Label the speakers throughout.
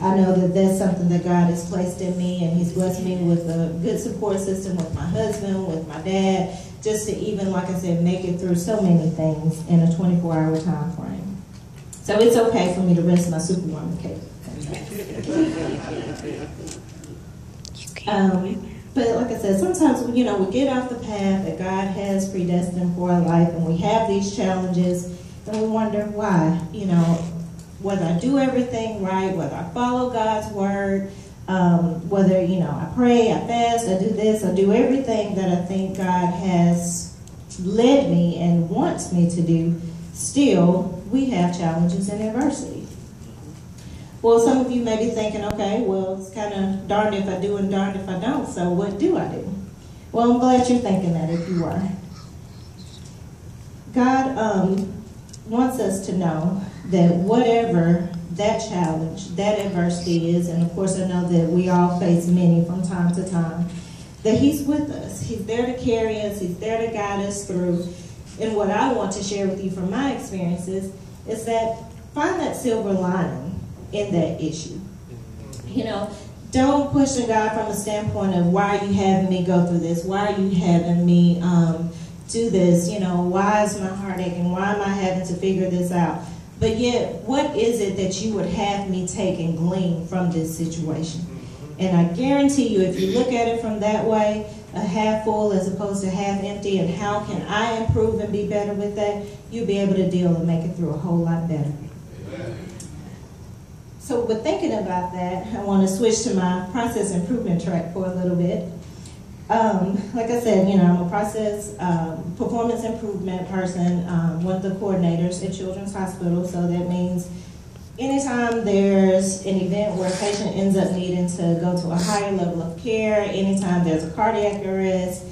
Speaker 1: I know that that's something that God has placed in me, and He's blessed me with a good support system with my husband, with my dad, just to even, like I said, make it through so many things in a 24-hour time frame. So it's okay for me to rest my Superwoman cape. But like I said, sometimes, we get off the path that God has predestined for our life, and we have these challenges, and we wonder why, whether I do everything right, whether I follow God's word, whether, I pray, I fast, I do this, I do everything that I think God has led me and wants me to do, still, we have challenges and adversity. Well, some of you may be thinking, okay, well, it's kind of darned if I do and darned if I don't, so what do I do? Well, I'm glad you're thinking that if you are. God wants us to know that whatever that challenge, that adversity is, and of course I know that we all face many from time to time, that He's with us. He's there to carry us. He's there to guide us through. And what I want to share with you from my experiences is that find that silver lining in that issue. Don't question God from a standpoint of, why are you having me go through this? Why are you having me do this? Why is my heart aching? Why am I having to figure this out? But yet, what is it that you would have me take and glean from this situation? And I guarantee you, if you look at it from that way, a half full as opposed to half empty, and how can I improve and be better with that, you'll be able to deal and make it through a whole lot better. Amen. So with thinking about that, I want to switch to my process improvement track for a little bit. Like I said, I'm a process performance improvement person, one of the coordinators at Children's Hospital. So that means anytime there's an event where a patient ends up needing to go to a higher level of care, anytime there's a cardiac arrest,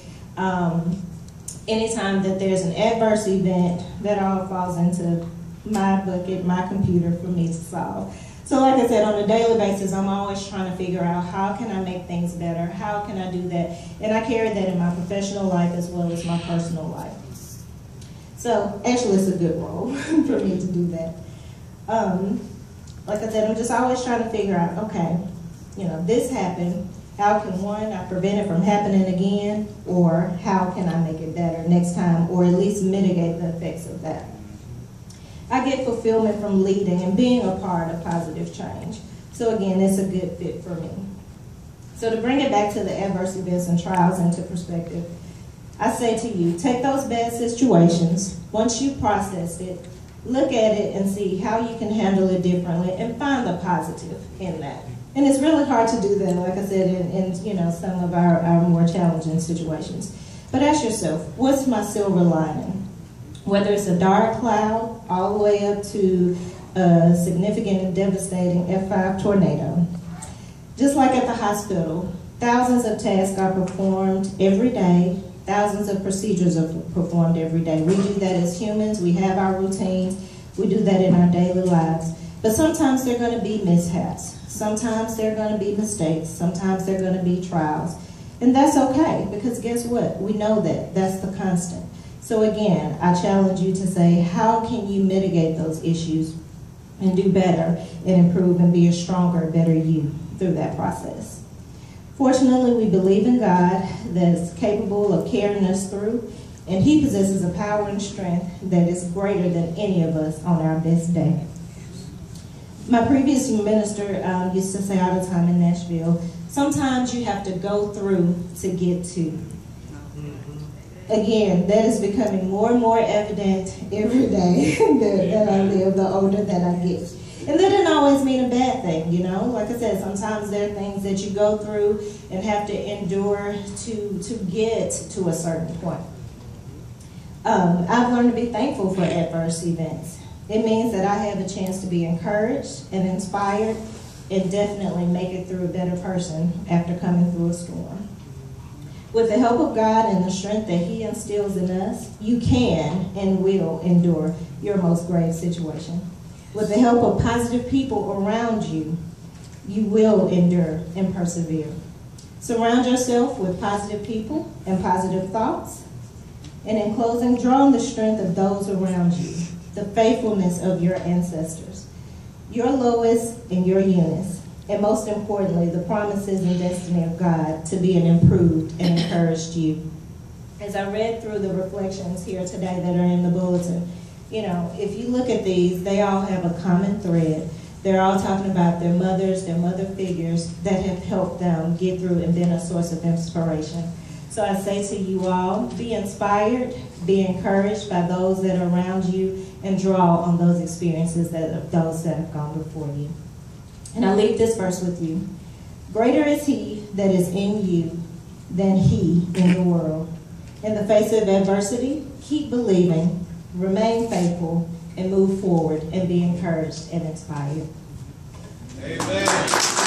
Speaker 1: anytime that there's an adverse event, that all falls into my bucket, my computer for me to solve. So like I said, on a daily basis, I'm always trying to figure out, how can I make things better? How can I do that? And I carry that in my professional life as well as my personal life. So actually, it's a good role for me to do that. Like I said, I'm just always trying to figure out, okay, this happened. How can, one, I prevent it from happening again? Or how can I make it better next time, or at least mitigate the effects of that? I get fulfillment from leading and being a part of positive change. So again, it's a good fit for me. So to bring it back to the adverse events and trials into perspective, I say to you, take those bad situations, once you've processed it, look at it and see how you can handle it differently and find the positive in that. And it's really hard to do that, like I said, in some of our more challenging situations. But ask yourself, what's my silver lining? Whether it's a dark cloud all the way up to a significant and devastating F5 tornado. Just like at the hospital, thousands of tasks are performed every day. Thousands of procedures are performed every day. We do that as humans. We have our routines. We do that in our daily lives. But sometimes there are going to be mishaps. Sometimes there are going to be mistakes. Sometimes there are going to be trials. And that's okay, because guess what? We know that. That's the constant. So again, I challenge you to say, how can you mitigate those issues and do better and improve and be a stronger, better you through that process? Fortunately, we believe in God that's capable of carrying us through, and He possesses a power and strength that is greater than any of us on our best day. My previous minister used to say all the time in Nashville, sometimes you have to go through to get to. Again, that is becoming more and more evident every day that I live, the older that I get. And that doesn't always mean a bad thing, Like I said, sometimes there are things that you go through and have to endure to get to a certain point. I've learned to be thankful for adverse events. It means that I have a chance to be encouraged and inspired and definitely make it through a better person after coming through a storm. With the help of God and the strength that He instills in us, you can and will endure your most grave situation. With the help of positive people around you, you will endure and persevere. Surround yourself with positive people and positive thoughts. And in closing, draw on the strength of those around you, the faithfulness of your ancestors. Your Lois and your Eunice, and most importantly, the promises and destiny of God to be an improved and encouraged you. As I read through the reflections here today that are in the bulletin, you know, if you look at these, they all have a common thread. They're all talking about their mothers, their mother figures that have helped them get through and been a source of inspiration. So I say to you all, be inspired, be encouraged by those that are around you, and draw on those experiences of those that have gone before you. And I leave this verse with you. Greater is he that is in you than he in the world. In the face of adversity, keep believing, remain faithful, and move forward and be encouraged and inspired.
Speaker 2: Amen.